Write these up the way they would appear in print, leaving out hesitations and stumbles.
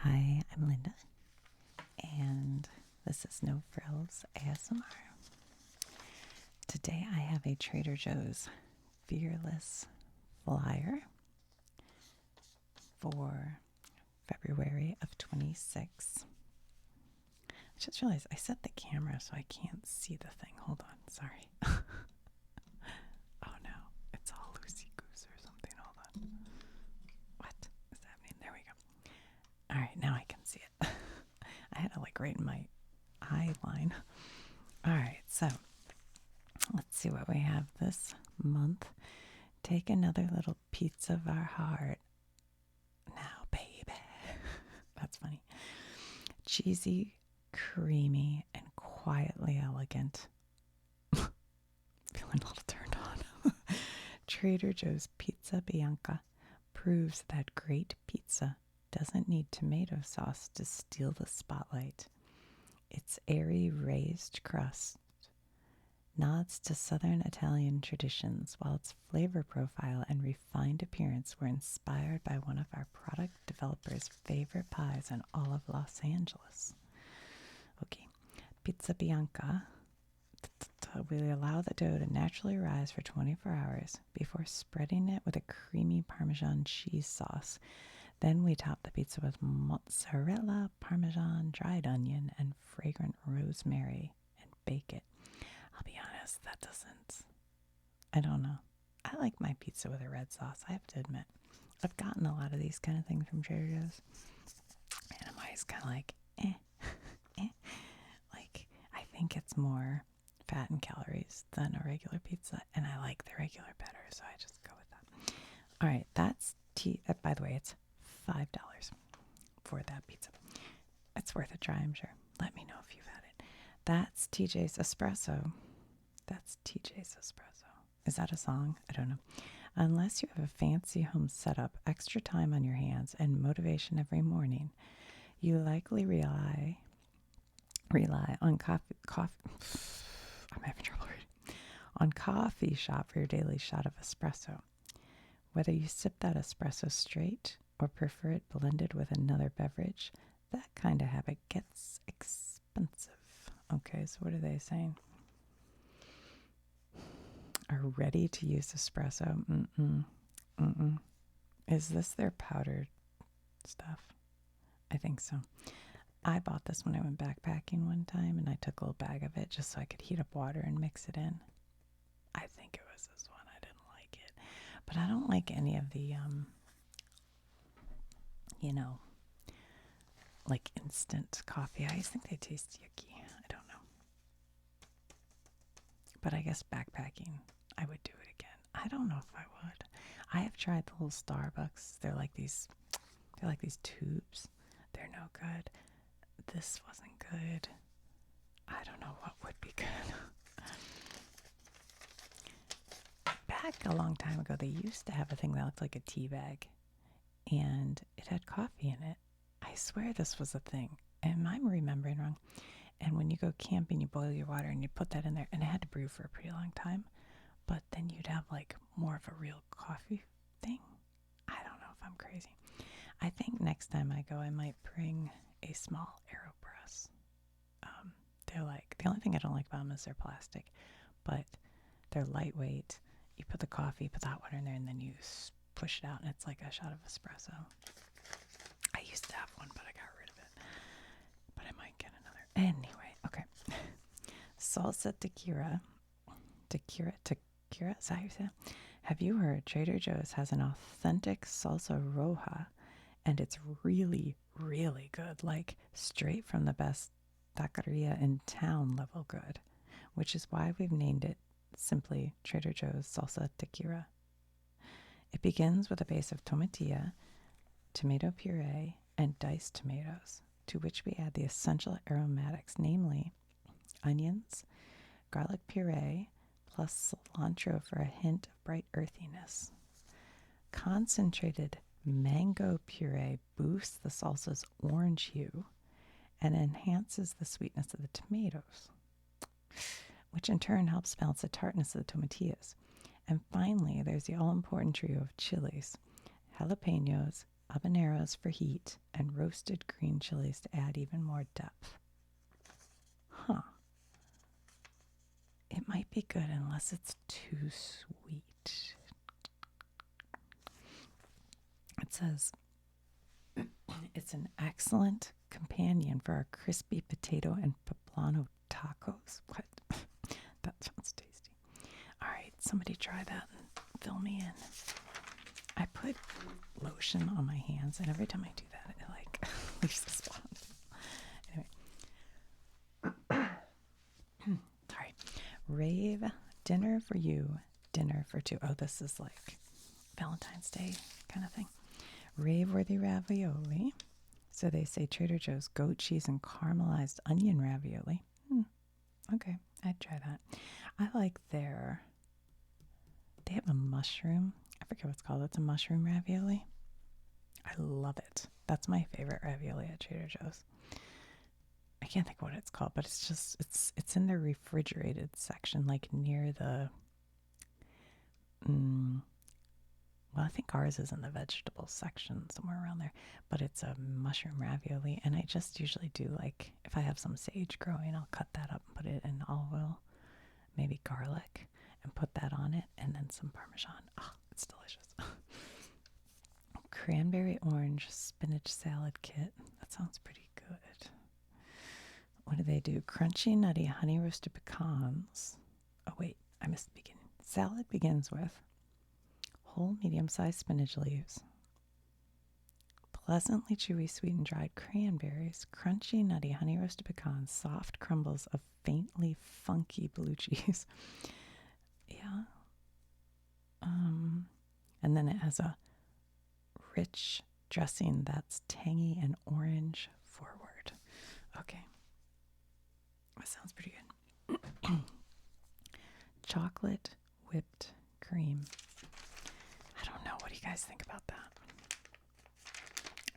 Hi, I'm Linda, and this is No Frills ASMR. Today I have a Trader Joe's Fearless flyer for February of 26. I just realized I set the camera so I can't see the thing. Hold on, sorry. Oh no, it's all loosey-goose or something. Hold on. What is happening? There we go. Alright, now I can see it. I had it like right in my eye line. Alright, so let's see what we have this month. Take another little piece of our heart. Now, baby. That's funny. Cheesy, creamy, and quietly elegant. Feeling a little turned on. Trader Joe's Pizza Bianca proves that great pizza doesn't need tomato sauce to steal the spotlight. Its airy raised crust nods to Southern Italian traditions, while its flavor profile and refined appearance were inspired by one of our product developers' favorite pies in all of Los Angeles. Okay, Pizza Bianca will allow the dough to naturally rise for 24 hours before spreading it with a creamy Parmesan cheese sauce. Then we top the pizza with mozzarella, Parmesan, dried onion, and fragrant rosemary and bake it. I'll be honest, I don't know. I like my pizza with a red sauce, I have to admit. I've gotten a lot of these kind of things from Trader Joe's, and I'm always kind of like, eh. Like, I think it's more fat and calories than a regular pizza, and I like the regular better, so I just go with that. All right, that's by the way, it's $5 for that pizza. It's worth a try, I'm sure. Let me know if you've had it. That's TJ's Espresso. That's TJ's Espresso. Is that a song? I don't know. Unless you have a fancy home setup, extra time on your hands, and motivation every morning, you likely rely on coffee. I'm having trouble reading. On coffee shop for your daily shot of espresso. Whether you sip that espresso straight or prefer it blended with another beverage, that kind of habit gets expensive. Okay, so what are they saying? Are ready to use espresso. Is this their powdered stuff? I think so. I bought this when I went backpacking one time, and I took a little bag of it just so I could heat up water and mix it in. I think it was this one. I didn't like it. But I don't like any of the, like instant coffee. I just think they taste yucky. I don't know. But I guess backpacking, I would do it again. I don't know if I would. I have tried the little Starbucks. They're like these tubes. They're no good. This wasn't good. I don't know what would be good. Back a long time ago, they used to have a thing that looked like a tea bag, and it had coffee in it. I swear this was a thing. Am I remembering wrong? And when you go camping, you boil your water and you put that in there, and it had to brew for a pretty long time. But then you'd have like more of a real coffee thing. I don't know if I'm crazy. I think next time I go, I might bring a small AeroPress. They're like, the only thing I don't like about them is they're plastic, but they're lightweight. You put the coffee, put the hot water in there, and then you push it out, and it's like a shot of espresso. I used to have one, but I got rid of it. But I might get another. Anyway, okay. Salsa tequila. Tequila? Is that how you say it? Have you heard Trader Joe's has an authentic salsa roja, and it's really, really good. Like, straight from the best taqueria in town level good, which is why we've named it simply Trader Joe's Salsa Tequila. It begins with a base of tomatilla, tomato puree, and diced tomatoes, to which we add the essential aromatics, namely onions, garlic puree, plus cilantro for a hint of bright earthiness. Concentrated mango puree boosts the salsa's orange hue and enhances the sweetness of the tomatoes, which in turn helps balance the tartness of the tomatillas. And finally, there's the all-important trio of chilies, jalapenos, habaneros for heat, and roasted green chilies to add even more depth. Huh. It might be good unless it's too sweet. It says it's an excellent companion for our crispy potato and poblano tacos. What? That sounds tasty. All right, somebody try that and fill me in. I put lotion on my hands, and every time I do that, it like leaves a spot. Anyway, sorry. Rave dinner for you, dinner for two. Oh, this is like Valentine's Day kind of thing. Rave-worthy ravioli. So they say Trader Joe's goat cheese and caramelized onion ravioli. Okay, I'd try that. I like they have a mushroom. I forget what it's called. It's a mushroom ravioli. I love it. That's my favorite ravioli at Trader Joe's. I can't think of what it's called, but it's in the refrigerated section, like near the well, I think ours is in the vegetable section somewhere around there, but it's a mushroom ravioli, and I just usually do, like, if I have some sage growing, I'll cut that up and put it in olive oil, maybe garlic, and put that on it, and then some Parmesan. Oh, it's delicious. Cranberry orange spinach salad kit. That sounds pretty good. What do they do? Crunchy, nutty, honey roasted pecans. Oh, wait, I missed the beginning. Salad begins with whole medium-sized spinach leaves, pleasantly chewy, sweet and dried cranberries, crunchy, nutty, honey roasted pecans, soft crumbles of faintly funky blue cheese. Yeah. And then it has a rich dressing that's tangy and orange forward. Okay. That sounds pretty good. Chocolate whipped cream. I don't know. What do you guys think about that?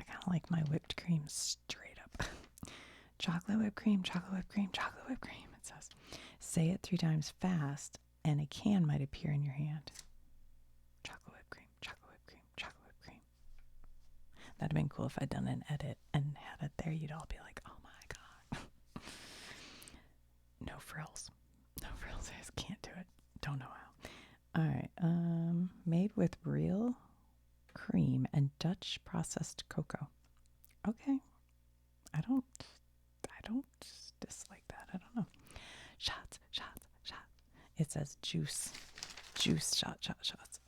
I kind of like my whipped cream straight up. Chocolate whipped cream, chocolate whipped cream, chocolate whipped cream. It says, say it 3 times fast and a can might appear in your hand. Chocolate whipped cream, chocolate whipped cream, chocolate whipped cream. That'd have been cool if I'd done an edit and had it there. You'd all be like, oh my God. No frills. No frills. I just can't do it. Don't know how. All right. Made with real cream and Dutch processed cocoa. Okay. I don't dislike that. I don't know. Shots. It says juice. Juice, shots.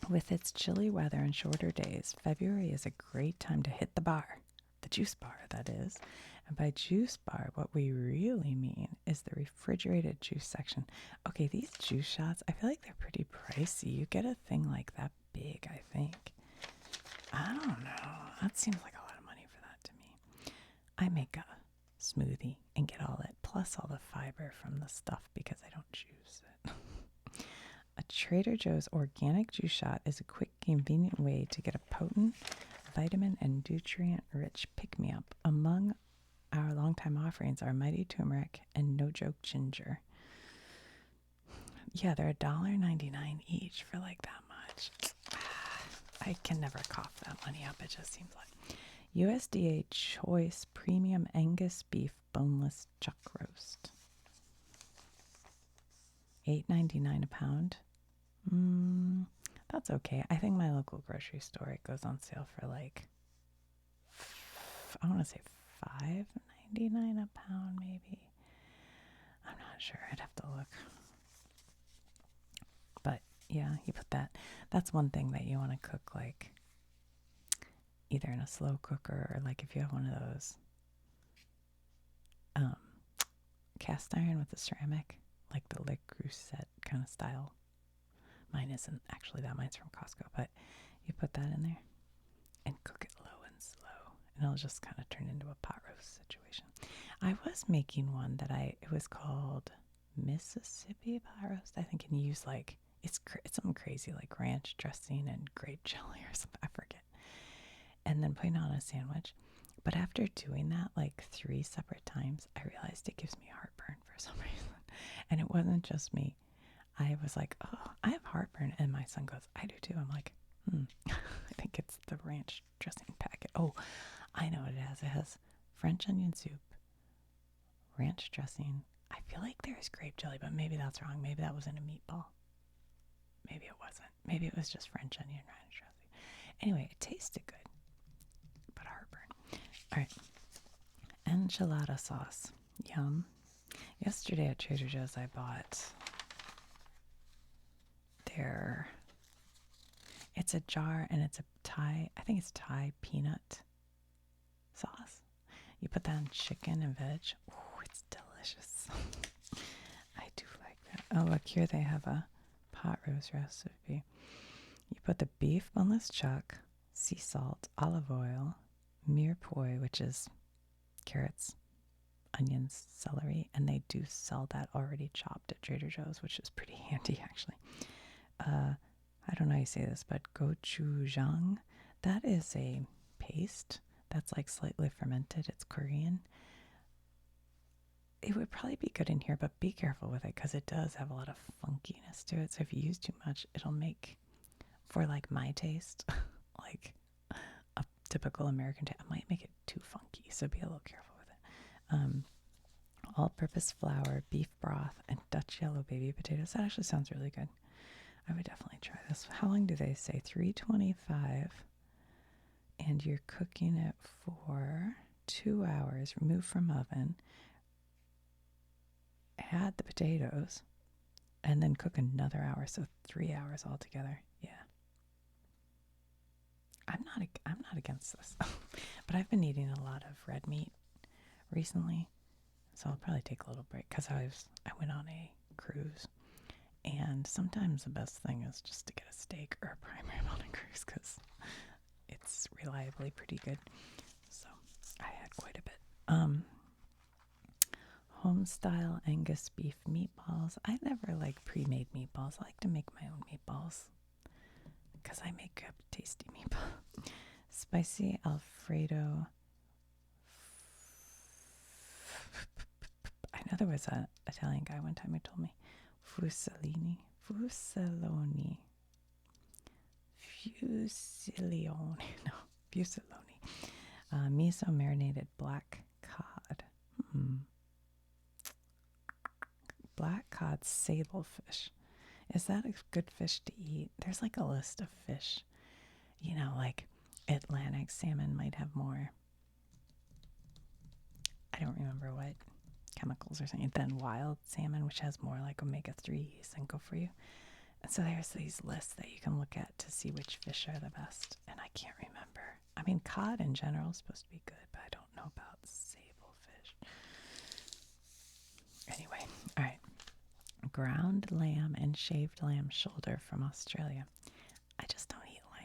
With its chilly weather and shorter days, February is a great time to hit the bar. The juice bar, that is. And by juice bar, what we really mean is the refrigerated juice section. Okay, these juice shots, I feel like they're pretty pricey. You get a thing like that big, I think. I don't know. That seems like a lot of money for that to me. I make a smoothie and get all it, plus all the fiber from the stuff because I don't juice it. A Trader Joe's organic juice shot is a quick, convenient way to get a potent, vitamin and nutrient-rich pick-me-up. Among our longtime offerings are Mighty Turmeric and No Joke Ginger. Yeah, they're $1.99 each for like that much. I can never cough that money up. It just seems like USDA Choice Premium Angus Beef Boneless Chuck Roast. $8.99 a pound. That's okay. I think my local grocery store, it goes on sale for like, I want to say $5.99 a pound, maybe. I'm not sure. I'd have to look. But yeah, you put that. That's one thing that you want to cook, like either in a slow cooker or like if you have one of those cast iron with a ceramic, like the Le Creuset kind of style. Mine isn't actually that. Mine's from Costco, but you put that in there and cook it low and slow, and it'll just kind of turn into a pot roast situation. I was making one that it was called Mississippi pot roast, I think, and you use like it's something crazy like ranch dressing and grape jelly or something. I forget, and then putting it on a sandwich. But after doing that like 3 separate times, I realized it gives me heartburn for some reason, and it wasn't just me. I was like, oh, I have heartburn. And my son goes, I do too. I'm like, I think it's the ranch dressing packet. Oh, I know what it has. It has French onion soup, ranch dressing. I feel like there's grape jelly, but maybe that's wrong. Maybe that wasn't a meatball. Maybe it wasn't. Maybe it was just French onion ranch dressing. Anyway, it tasted good, but heartburn. All right. Enchilada sauce. Yum. Yesterday at Trader Joe's, I bought it's a jar and it's a Thai, I think it's Thai peanut sauce. You put that on chicken and veg. Oh, it's delicious. I do like that. Oh, look, here they have a pot roast recipe. You put the beef boneless chuck, sea salt, olive oil, mirepoix, which is carrots, onions, celery, and they do sell that already chopped at Trader Joe's, which is pretty handy actually. I don't know how you say this, but gochujang, that is a paste that's like slightly fermented. It's Korean. It would probably be good in here, but be careful with it because it does have a lot of funkiness to it. So if you use too much, it'll make, for like my taste, like a typical American taste, it might make it too funky. So be a little careful with it. All-purpose flour, beef broth, and Dutch yellow baby potatoes. That actually sounds really good. I would definitely try this. How long do they say? 325. And you're cooking it for 2 hours. Remove from oven. Add the potatoes. And then cook another hour. So 3 hours altogether. Yeah. I'm not against this. But I've been eating a lot of red meat recently. So I'll probably take a little break because I went on a cruise. And sometimes the best thing is just to get a steak or a prime rib on a cruise because it's reliably pretty good. So I had quite a bit. Home style Angus beef meatballs. I never like pre-made meatballs. I like to make my own meatballs because I make a tasty meatball. Spicy Alfredo. I know there was an Italian guy one time who told me Fusillione. Miso marinated black cod. Black cod sablefish. Is that a good fish to eat? There's like a list of fish. You know, like Atlantic salmon might have more. I don't remember what chemicals or something. Then wild salmon, which has more like omega-3s and go for you. And so there's these lists that you can look at to see which fish are the best. And I can't remember. I mean, cod in general is supposed to be good, but I don't know about sablefish. Anyway, all right. Ground lamb and shaved lamb shoulder from Australia. I just don't eat lamb.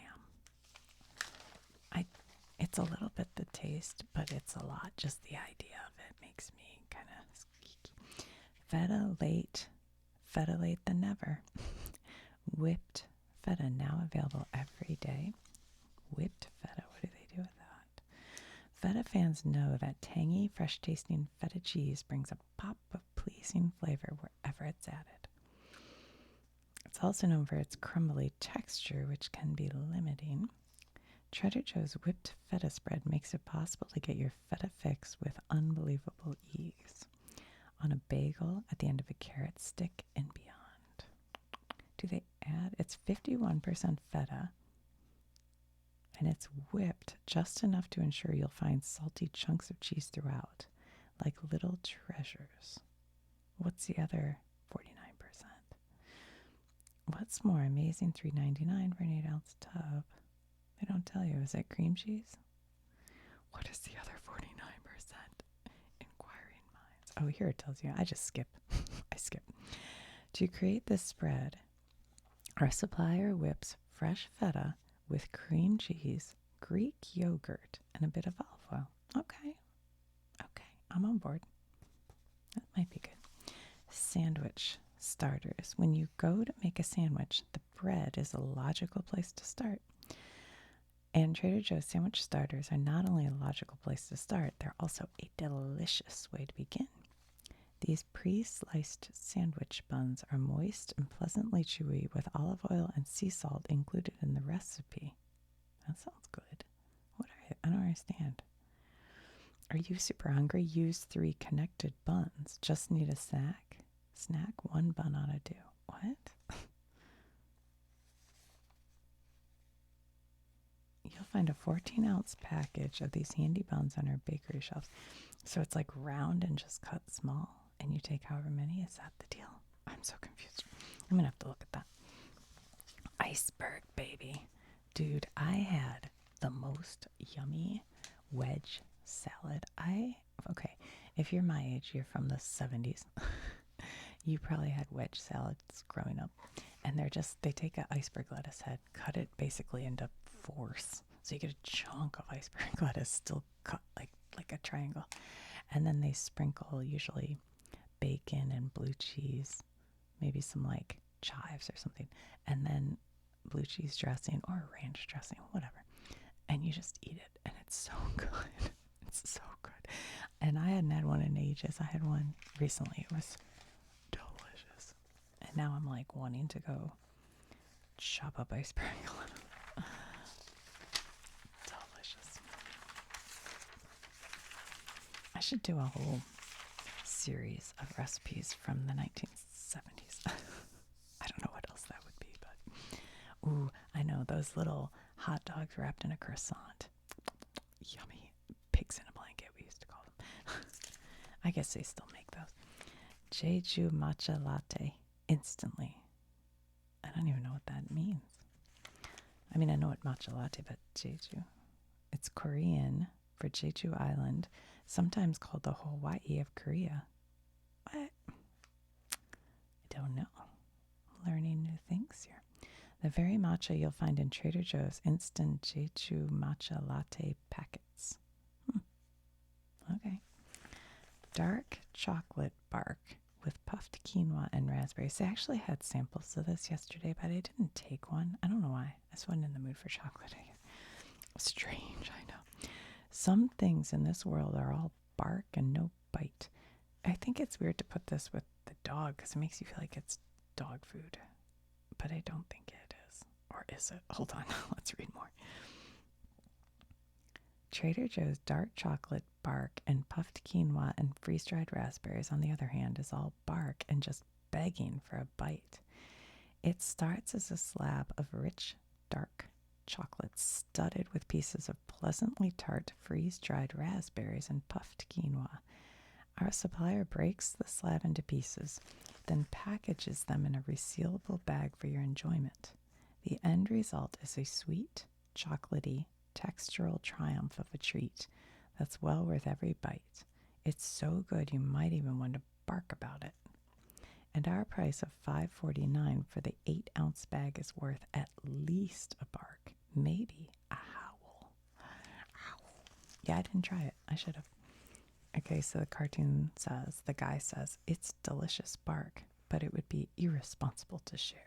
It's a little bit the taste, but it's a lot. Just the idea of it makes me kind of squeaky. Feta late than never. Whipped feta now available every day. Whipped feta, what do they do with that? Feta fans know that tangy, fresh tasting feta cheese brings a pop of pleasing flavor wherever it's added. It's also known for its crumbly texture, which can be limiting. Trader Joe's whipped feta spread makes it possible to get your feta fix with unbelievable ease. On a bagel, at the end of a carrot stick, and beyond. Do they add? It's 51% feta, and it's whipped just enough to ensure you'll find salty chunks of cheese throughout, like little treasures. What's the other 49%? What's more amazing? $3.99 for an 8-ounce tub. They don't tell you. Is it cream cheese? What is the other 49%? Inquiring minds. Oh, here it tells you. I just skip. I skip. To create this spread, our supplier whips fresh feta with cream cheese, Greek yogurt, and a bit of olive oil. Okay. I'm on board. That might be good. Sandwich starters. When you go to make a sandwich, the bread is a logical place to start. And Trader Joe's sandwich starters are not only a logical place to start, they're also a delicious way to begin. These pre-sliced sandwich buns are moist and pleasantly chewy with olive oil and sea salt included in the recipe. That sounds good. I don't understand. Are you super hungry? Use 3 connected buns. Just need a snack? Snack? 1 bun ought to do. What? You'll find a 14-ounce package of these handy buns on our bakery shelves. So it's like round and just cut small, and you take however many. Is that the deal? I'm so confused. I'm going to have to look at that. Iceberg, baby. Dude, I had the most yummy wedge salad. Okay, if you're my age, you're from the 70s. You probably had wedge salads growing up. And they take an iceberg lettuce head, cut it basically into fourths. So you get a chunk of iceberg lettuce still cut like a triangle. And then they sprinkle usually bacon and blue cheese, maybe some like chives or something, and then blue cheese dressing or ranch dressing, whatever. And you just eat it, and it's so good. It's so good. And I hadn't had one in ages. I had one recently. It was delicious. And now I'm like wanting to go chop up iceberg lettuce. Delicious. I should do a whole series of recipes from the 1970s. I don't know what else that would be, but ooh, I know those little hot dogs wrapped in a croissant. Yummy. Pigs in a blanket, we used to call them. I guess they still make those. Jeju matcha latte. Instantly. I don't even know what that means. I mean, I know what matcha latte, but Jeju. It's Korean for Jeju Island, sometimes called the Hawaii of Korea. What? I don't know. Learning new things here. The very matcha you'll find in Trader Joe's instant Jeju matcha latte packets. Okay. Dark chocolate bark with puffed quinoa and raspberries. They actually had samples of this yesterday, but I didn't take one. I don't know why. I just wasn't in the mood for chocolate. Strange, I know. Some things in this world are all bark and no bite. I think it's weird to put this with the dog because it makes you feel like it's dog food. But I don't think it is. Or is it? Hold on. Let's read more. Trader Joe's dark chocolate bark and puffed quinoa and freeze-dried raspberries, on the other hand, is all bark and just begging for a bite. It starts as a slab of rich, dark chocolate studded with pieces of pleasantly tart freeze-dried raspberries and puffed quinoa. Our supplier breaks the slab into pieces, then packages them in a resealable bag for your enjoyment. The end result is a sweet, chocolatey, textural triumph of a treat that's well worth every bite. It's so good you might even want to bark about it. And our price of $5.49 for the 8-ounce bag is worth at least a bark, maybe a howl. Ow. Yeah, I didn't try it. I should have. Okay, so the cartoon says, the guy says, it's delicious bark, but it would be irresponsible to share.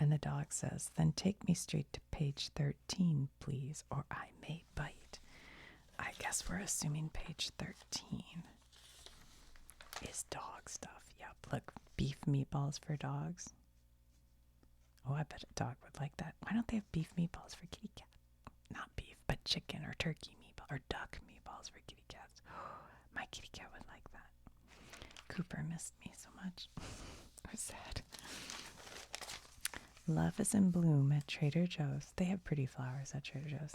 And the dog says, then take me straight to page 13, please, or I may bite. I guess we're assuming page 13 is dog stuff. Yep, look, beef meatballs for dogs. Oh, I bet a dog would like that. Why don't they have beef meatballs for kitty cat? Not beef, but chicken or turkey meatball or duck meatballs for kitty cats. My kitty cat would like that. Cooper missed me so much. It was sad. Love is in bloom at Trader Joe's. They have pretty flowers at Trader Joe's.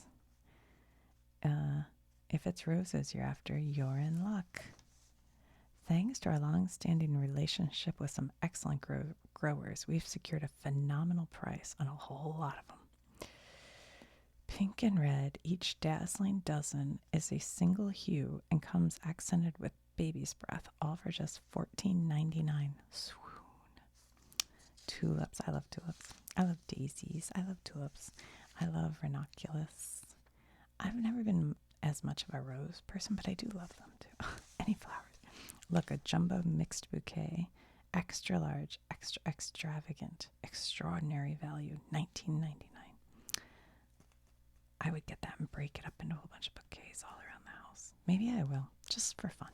If it's roses you're after, you're in luck. Thanks to our long-standing relationship with some excellent growers, we've secured a phenomenal price on a whole lot of them. Pink and red, each dazzling dozen is a single hue and comes accented with baby's breath, all for just $14.99. Swoon. Tulips. I love tulips. I love daisies. I love tulips. I love ranunculus. I've never been as much of a rose person, but I do love them too. Any flowers. Look, a jumbo mixed bouquet, extra large, extra extravagant, extraordinary value, $19.99. I would get that and break it up into a whole bunch of bouquets all around the house. Maybe I will, just for fun.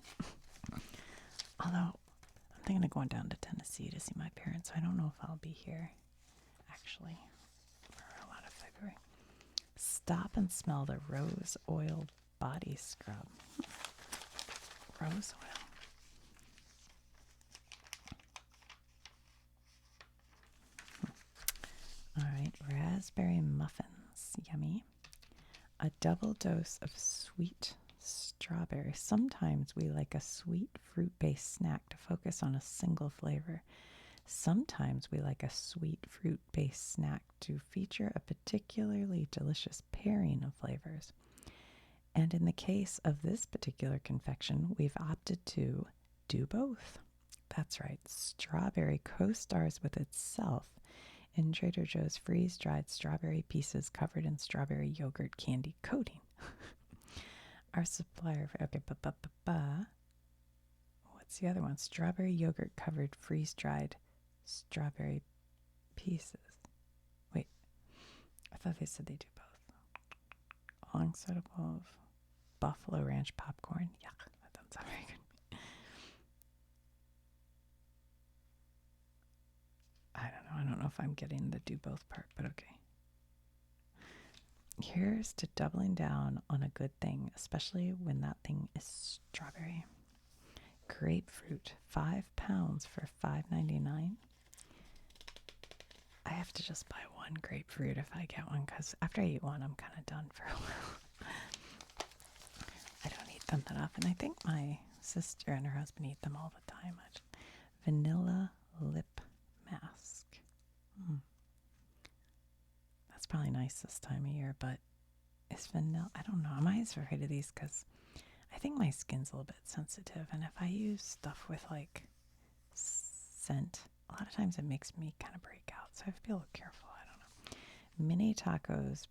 Although, I'm thinking of going down to Tennessee to see my parents. I don't know if I'll be here, actually, for a lot of February. Stop and smell the rose oil body scrub. Rose oil. All right, raspberry muffins. Yummy. A double dose of sweet strawberry. Sometimes we like a sweet fruit-based snack to focus on a single flavor. Sometimes we like a sweet fruit-based snack to feature a particularly delicious pairing of flavors. And in the case of this particular confection, we've opted to do both. That's right, strawberry co-stars with itself in Trader Joe's freeze-dried strawberry pieces covered in strawberry yogurt candy coating. Our supplier, okay, what's the other one? Strawberry yogurt covered freeze-dried strawberry pieces. Wait, I thought they said they do both. Alongside of Buffalo Ranch popcorn. Yuck, that doesn't sound very good. I don't know if I'm getting the do both part, but okay. Here's to doubling down on a good thing, especially when that thing is strawberry. Grapefruit, 5 pounds for $5.99. I have to just buy one grapefruit if I get one, because after I eat one, I'm kind of done for a while. I don't eat them that often. I think my sister and her husband eat them all the time. Vanilla lip mask. That's probably nice this time of year, but is vanilla, I don't know. I'm always afraid of these because I think my skin's a little bit sensitive, and if I use stuff with like scent, a lot of times it makes me kind of break out, so I have to be a little careful. I don't know. Mini tacos,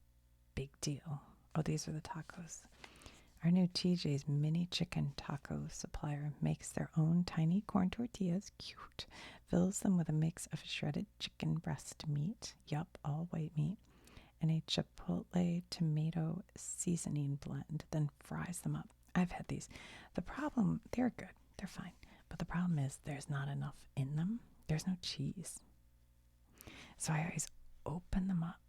big deal. Oh, these are the tacos. Our new TJ's mini chicken taco supplier makes their own tiny corn tortillas, cute, fills them with a mix of shredded chicken breast meat, yup, all white meat, and a chipotle tomato seasoning blend, then fries them up. I've had these. The problem, they're good, they're fine, but the problem is there's not enough in them. There's no cheese. So I always open them up.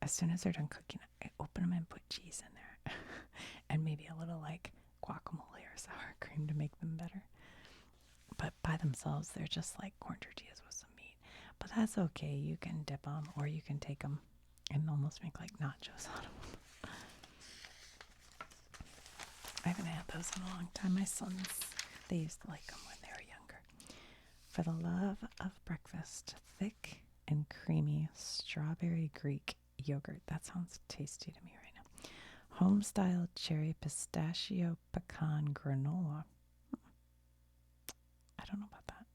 As soon as they're done cooking, I open them and put cheese in there. And maybe a little like guacamole or sour cream to make them better. But by themselves, they're just like corn tortillas with some meat. But that's okay. You can dip them, or you can take them and almost make like nachos out of them. I haven't had those in a long time. My sons, they used to like them when they were younger. For the love of breakfast, thick and creamy strawberry Greek yogurt. That sounds tasty to me right now. Home-style cherry pistachio pecan granola. I don't know about that.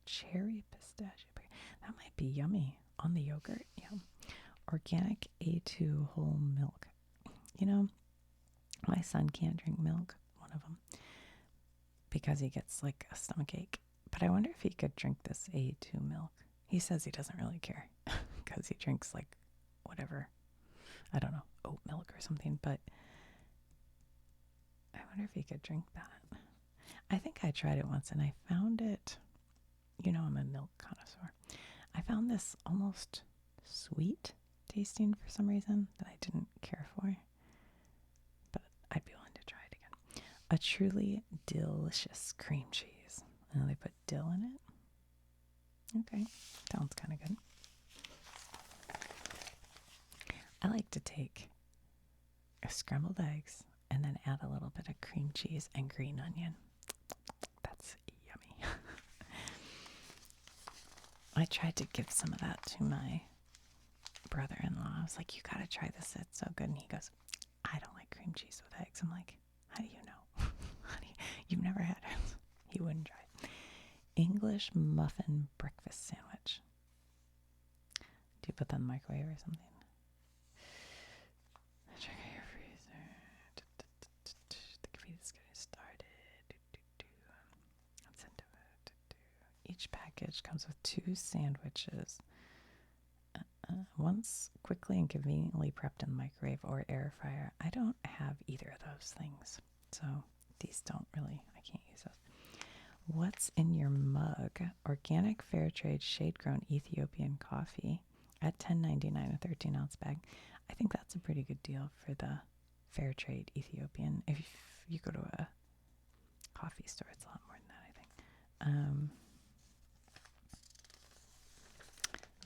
Cherry pistachio pecan. That might be yummy on the yogurt. Yeah. Organic A2 whole milk. You know, my son can't drink milk, one of them, because he gets like a stomach ache. But I wonder if he could drink this A2 milk. He says he doesn't really care because he drinks like whatever, I don't know, oat milk or something. But I wonder if he could drink that. I think I tried it once and I found it, you know, I'm a milk connoisseur. I found this almost sweet tasting for some reason that I didn't care for. But I'd be willing to try it again. A truly delicious cream cheese. And they put dill in it. Okay, sounds kind of good. I like to take scrambled eggs and then add a little bit of cream cheese and green onion. That's yummy. I tried to give some of that to my brother-in-law. I was like, you gotta try this, it's so good. And he goes, I don't like cream cheese with eggs. I'm like, how do you know? You've never had it. He wouldn't try it. English muffin breakfast sandwich. Do you put that in the microwave or something? Check out your freezer. The computer's getting started. Each package comes with 2 sandwiches. Once quickly and conveniently prepped in the microwave or air fryer. I don't have either of those things, so these don't really, I can't use those. What's in your mug? Organic, fair trade, shade grown Ethiopian coffee at $10.99 a 13-ounce bag. I think that's a pretty good deal for the fair trade Ethiopian. If you go to a coffee store, it's a lot more than that, I think.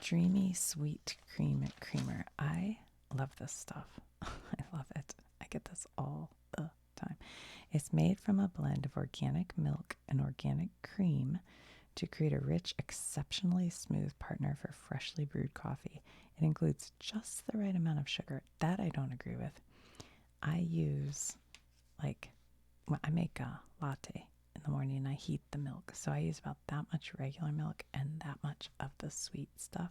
Dreamy sweet creamer. I love this stuff. I love it. I get this all the time. It's made from a blend of organic milk and organic cream to create a rich, exceptionally smooth partner for freshly brewed coffee. It includes just the right amount of sugar. That I don't agree with. I use, I make a latte in the morning and I heat the milk. So I use about that much regular milk and that much of the sweet stuff.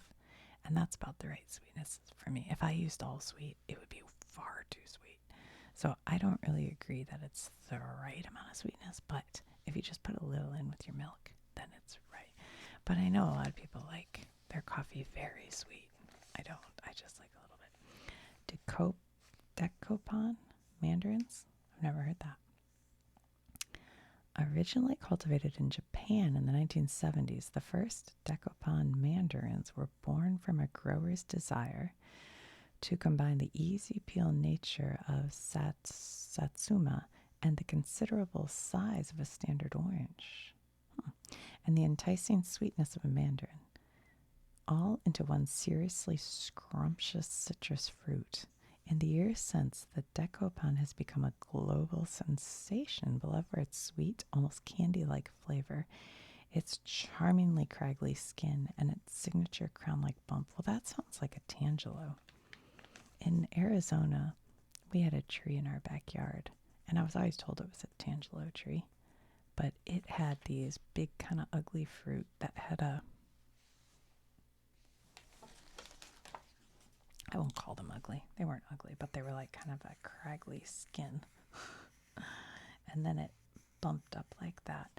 And that's about the right sweetness for me. If I used all sweet, it would be far too sweet. So I don't really agree that it's the right amount of sweetness, but if you just put a little in with your milk, then it's right. But I know a lot of people like their coffee very sweet. I don't. I just like a little bit. Decopan mandarins? I've never heard that. Originally cultivated in Japan in the 1970s, the first Decopan mandarins were born from a grower's desire to combine the easy peel nature of Satsuma and the considerable size of a standard orange, and the enticing sweetness of a mandarin, all into one seriously scrumptious citrus fruit. In the years since, the Decopan has become a global sensation, beloved for its sweet, almost candy-like flavor, its charmingly craggy skin, and its signature crown-like bump. Well, that sounds like a Tangelo. In Arizona, we had a tree in our backyard, and I was always told it was a Tangelo tree, but it had these big kind of ugly fruit that had I won't call them ugly. They weren't ugly, but they were like kind of a craggy skin. And then it bumped up like that,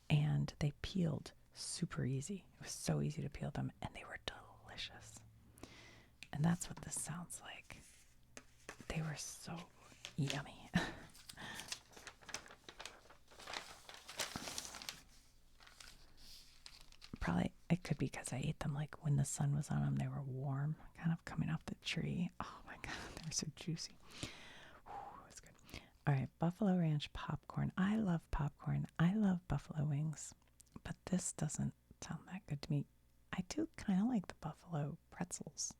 and they peeled super easy. It was so easy to peel them, and they were delicious. And that's what this sounds like. They were so yummy. Probably it could be because I ate them like when the sun was on them. They were warm, kind of coming off the tree. Oh my god, they were so juicy. It's good. All right, Buffalo Ranch popcorn. I love popcorn. I love buffalo wings, but this doesn't sound that good to me. I do kind of like the buffalo pretzels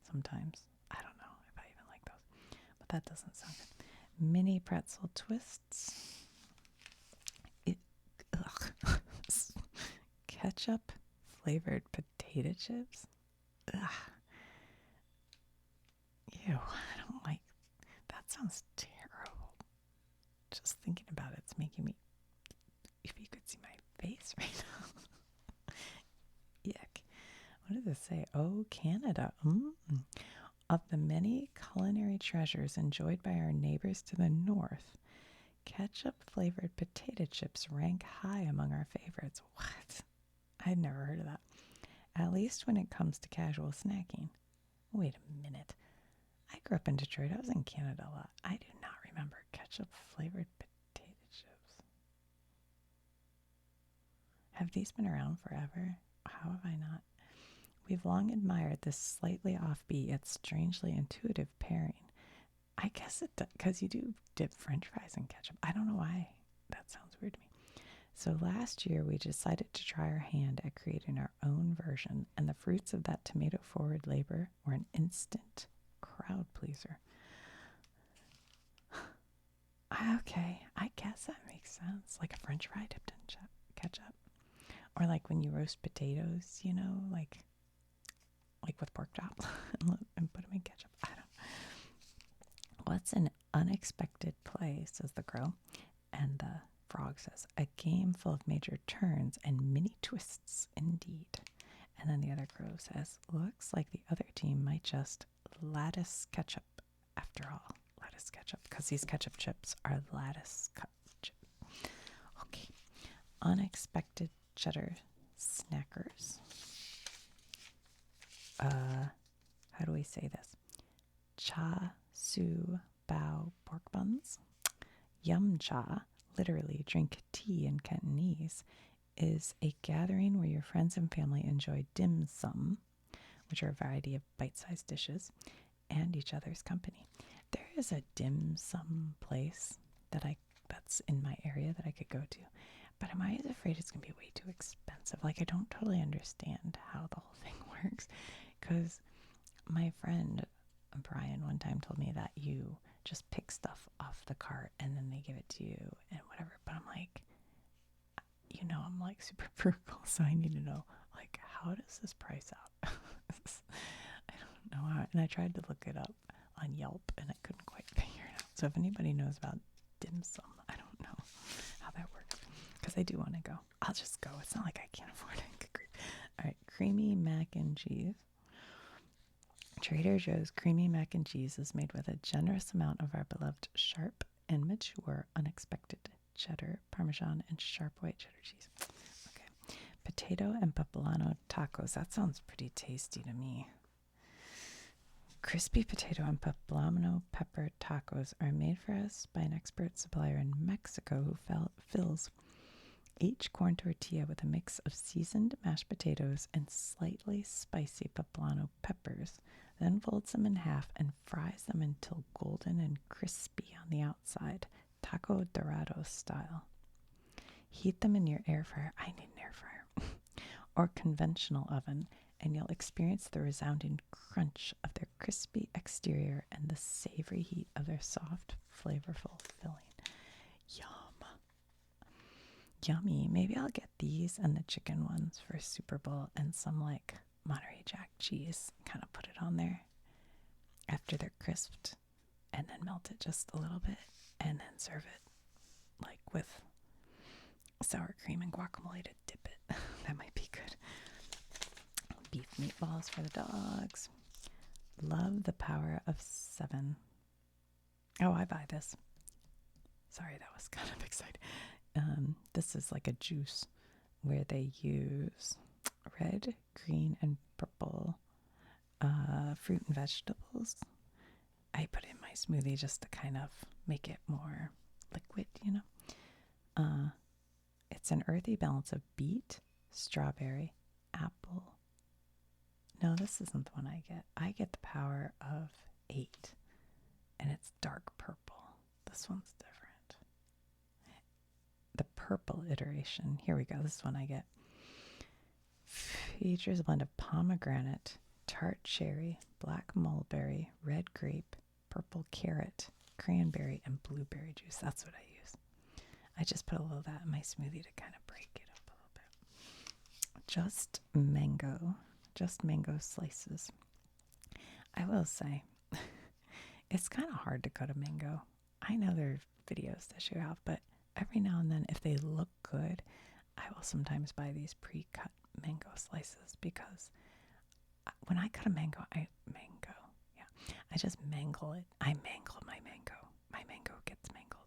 sometimes. I don't know if I even like those, but that doesn't sound good. Mini pretzel twists. Ketchup flavored potato chips. Ugh. Ew, I don't like that. Sounds terrible. Just thinking about it's making me. If you could see my face right now. Yuck. What does it say? Oh, Canada. Of the many culinary treasures enjoyed by our neighbors to the north, ketchup-flavored potato chips rank high among our favorites. What? I'd never heard of that. At least when it comes to casual snacking. Wait a minute. I grew up in Detroit. I was in Canada a lot. I do not remember ketchup-flavored potato chips. Have these been around forever? How have I not? We've long admired this slightly offbeat yet strangely intuitive pairing. I guess it does, because you do dip French fries in ketchup. I don't know why. That sounds weird to me. So last year we decided to try our hand at creating our own version, and the fruits of that tomato-forward labor were an instant crowd pleaser. Okay, I guess that makes sense. Like a French fry dipped in ketchup. Or like when you roast potatoes, you know, like with pork chop and put them in ketchup. I don't know. What's an unexpected play, says the crow. And the frog says, a game full of major turns and mini twists indeed. And then the other crow says, looks like the other team might just lattice ketchup after all. Lattice ketchup, because these ketchup chips are lattice cut chip. Okay. Unexpected cheddar snackers. How do we say this? Cha su bao pork buns. Yum cha, literally drink tea in Cantonese, is a gathering where your friends and family enjoy dim sum, which are a variety of bite-sized dishes, and each other's company. There is a dim sum place that's in my area that I could go to, but I'm always afraid it's going to be way too expensive. Like, I don't totally understand how the whole thing works, because my friend Brian one time told me that you just pick stuff off the cart and then they give it to you and whatever. But I'm like, I'm like super frugal, so I need to know, like, how does this price out? I don't know how, and I tried to look it up on Yelp and I couldn't quite figure it out. So if anybody knows about dim sum, I don't know how that works, because I do want to go. I'll just go. It's not like I can't afford it. All right, creamy mac and cheese. Trader Joe's creamy mac and cheese is made with a generous amount of our beloved sharp and mature unexpected cheddar, Parmesan, and sharp white cheddar cheese. Okay. Potato and poblano tacos. That sounds pretty tasty to me. Crispy potato and poblano pepper tacos are made for us by an expert supplier in Mexico who fills each corn tortilla with a mix of seasoned mashed potatoes and slightly spicy poblano peppers, then folds them in half and fries them until golden and crispy on the outside, taco dorado style. Heat them in your air fryer. I need an air fryer. Or conventional oven, and you'll experience the resounding crunch of their crispy exterior and the savory heat of their soft, flavorful filling. Yum. Yummy. Maybe I'll get these and the chicken ones for Super Bowl and some like Monterey Jack cheese. Kind of put it on there after they're crisped, and then melt it just a little bit and then serve it like with sour cream and guacamole to dip it. That might be good. Beef meatballs for the dogs. Love the power of 7. Oh, I buy this. Sorry, that was kind of exciting. This is like a juice where they use red, green, and purple fruit and vegetables. I put it in my smoothie just to kind of make it more liquid, It's an earthy balance of beet, strawberry, apple. No, this isn't the one I get. I get the power of 8, and it's dark purple. This one's different. The purple iteration. Here we go. This one I get. Features a blend of pomegranate, tart cherry, black mulberry, red grape, purple carrot, cranberry, and blueberry juice. That's what I use. I just put a little of that in my smoothie to kind of break it up a little bit. Just mango slices. I will say, it's kind of hard to cut a mango. I know there are videos that show how, but every now and then, if they look good, I will sometimes buy these pre-cut mango slices, because when I cut a mango, I just mangle it. I mangle my mango. My mango gets mangled.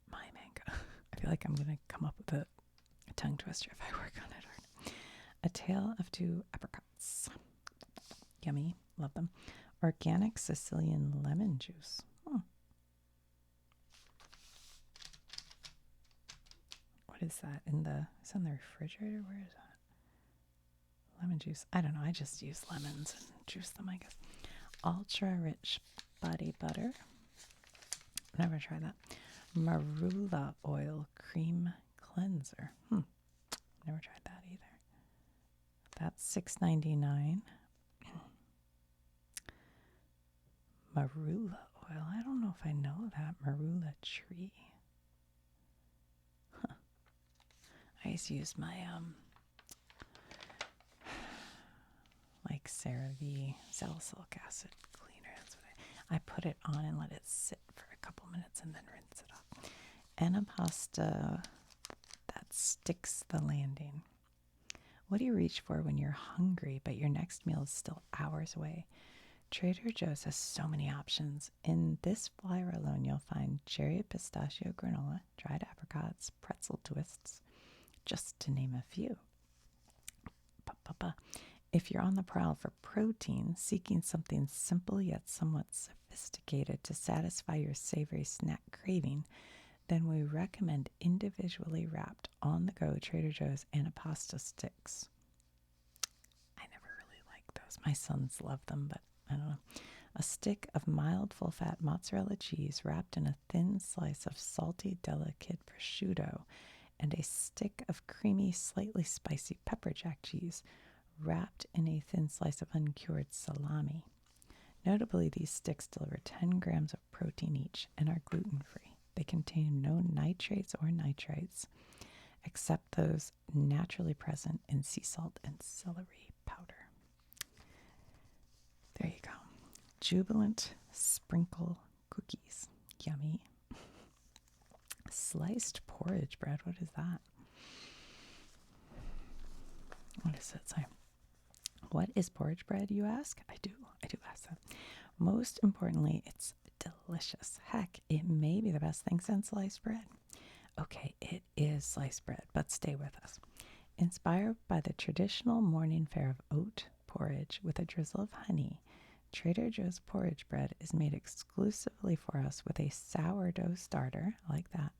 My mango. I feel like I'm going to come up with a tongue twister if I work on it hard. A Tale of Two Apricots. Yummy. Love them. Organic Sicilian lemon juice. What is that? Is it in the refrigerator? Where is that? Lemon juice. I don't know. I just use lemons and juice them, I guess. Ultra rich body butter. Never tried that. Marula oil cream cleanser. Never tried that either. That's $6.99. Marula oil. I don't know if I know that. Marula tree. I used to use my like CeraVe salicylic acid cleaner. That's what I put it on and let it sit for a couple minutes and then rinse it off. Anapasta that sticks the landing. What do you reach for when you're hungry but your next meal is still hours away? Trader Joe's has so many options. In this flyer alone, you'll find cherry pistachio granola, dried apricots, pretzel twists, just to name a few. If you're on the prowl for protein, seeking something simple yet somewhat sophisticated to satisfy your savory snack craving, Then we recommend individually wrapped on the go Trader Joe's Anapasta sticks. I never really liked those. My sons love them, but I don't know. A stick of mild full fat mozzarella cheese wrapped in a thin slice of salty, delicate prosciutto, and a stick of creamy, slightly spicy pepper jack cheese wrapped in a thin slice of uncured salami. Notably, these sticks deliver 10 grams of protein each and are gluten free. They contain no nitrates or nitrites, except those naturally present in sea salt and celery powder. There you go. Jubilant sprinkle cookies. Yummy. Sliced porridge bread. What is that? What does it say? What is porridge bread, you ask? I do ask that. Most importantly, it's delicious. Heck, it may be the best thing since sliced bread. Okay, it is sliced bread, but stay with us. Inspired by the traditional morning fare of oat porridge with a drizzle of honey, Trader Joe's porridge bread is made exclusively for us with a sourdough starter, I like that,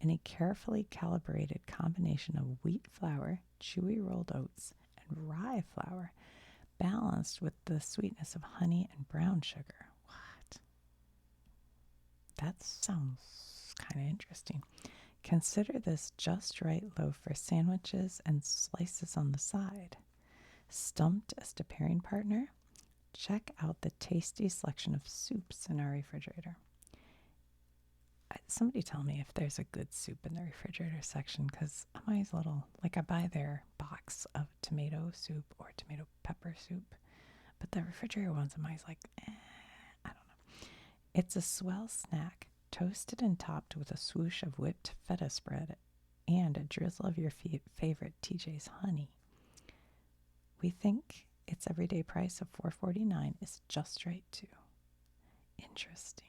and a carefully calibrated combination of wheat flour, chewy rolled oats, and rye flour, balanced with the sweetness of honey and brown sugar. What? That sounds kind of interesting. Consider this just right loaf for sandwiches and slices on the side. Stumped as a pairing partner? Check out the tasty selection of soups in our refrigerator. Somebody tell me if there's a good soup in the refrigerator section, because I'm always a little, like, I buy their box of tomato soup or tomato pepper soup, but the refrigerator ones, I'm always like, I don't know. It's a swell snack, toasted and topped with a swoosh of whipped feta spread and a drizzle of your favorite TJ's honey. We think its everyday price of $4.49 is just right too. Interesting.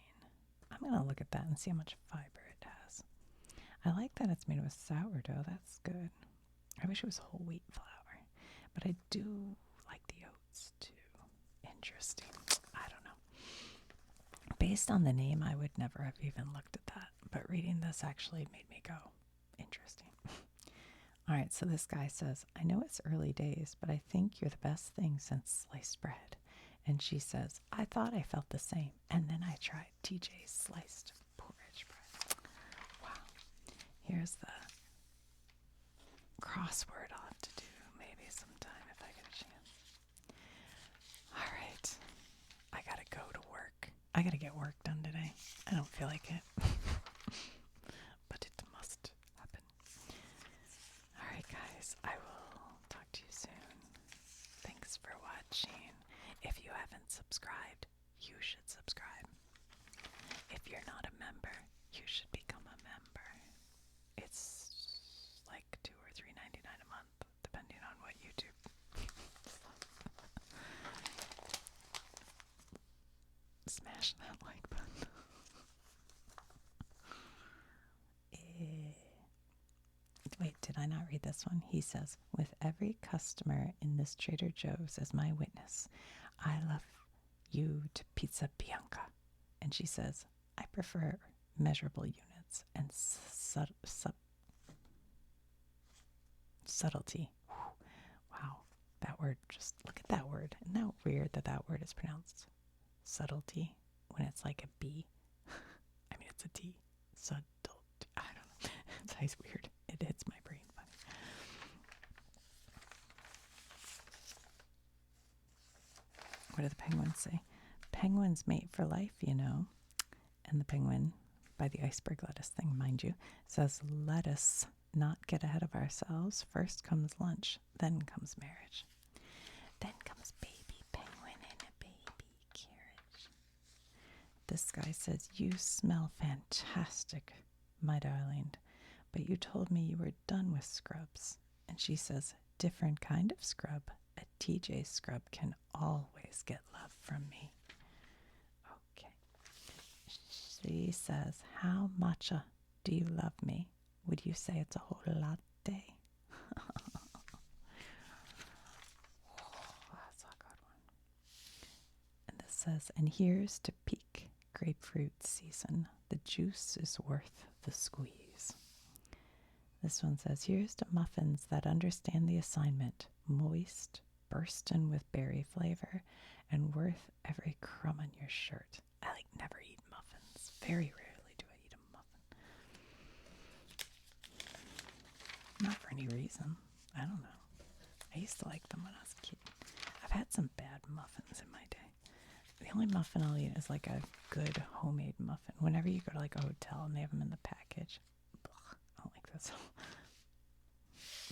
I'm going to look at that and see how much fiber it has. I like that it's made with sourdough. That's good. I wish it was whole wheat flour. But I do like the oats too. Interesting. I don't know. Based on the name, I would never have even looked at that. But reading this actually made me go, interesting. All right, so this guy says, I know it's early days, but I think you're the best thing since sliced bread. And she says, I thought I felt the same. And then I tried TJ's sliced porridge bread. Wow. Here's the crossword I'll have to do maybe sometime if I get a chance. All right. I got to go to work. I got to get work done today. I don't feel like it. But it must happen. All right, guys. I will talk to you soon. Thanks for watching. If you haven't subscribed, you should subscribe. If you're not a member, you should become a member. It's like $2 or $3.99 a month, depending on what YouTube. Smash that like button. Wait, did I not read this one? He says, with every customer in this Trader Joe's as my witness, I love you to Pizza Bianca. And she says, I prefer measurable units and subtlety. Wow, that word, just look at that word. Isn't that weird that that word is pronounced subtlety when it's like a B? I mean, it's a D. Subtlety. I don't know. It's always weird. It hits my brain funny. What do the penguins say? Penguins mate for life, you know. And the penguin, by the iceberg lettuce thing, mind you, says, let us not get ahead of ourselves. First comes lunch, then comes marriage. Then comes baby penguin in a baby carriage. This guy says, you smell fantastic, my darling, but you told me you were done with scrubs. And she says, different kind of scrub. A TJ scrub can always get love from me. Okay. She says, how much do you love me? Would you say it's a whole latte? That's a good one. And this says, and here's to peak grapefruit season. The juice is worth the squeeze. This one says, here's to muffins that understand the assignment. Moist, burstin' with berry flavor, and worth every crumb on your shirt. I never eat muffins. Very rarely do I eat a muffin. Not for any reason. I don't know. I used to like them when I was a kid. I've had some bad muffins in my day. The only muffin I'll eat is like a good homemade muffin. Whenever you go to like a hotel and they have them in the package, ugh, I don't like this.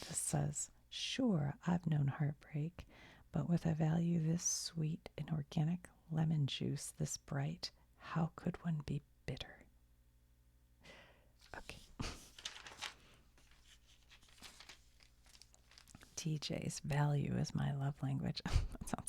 This says, sure, I've known heartbreak, but with a value this sweet and organic lemon juice this bright, how could one be bitter? Okay. TJ's value is my love language. That sounds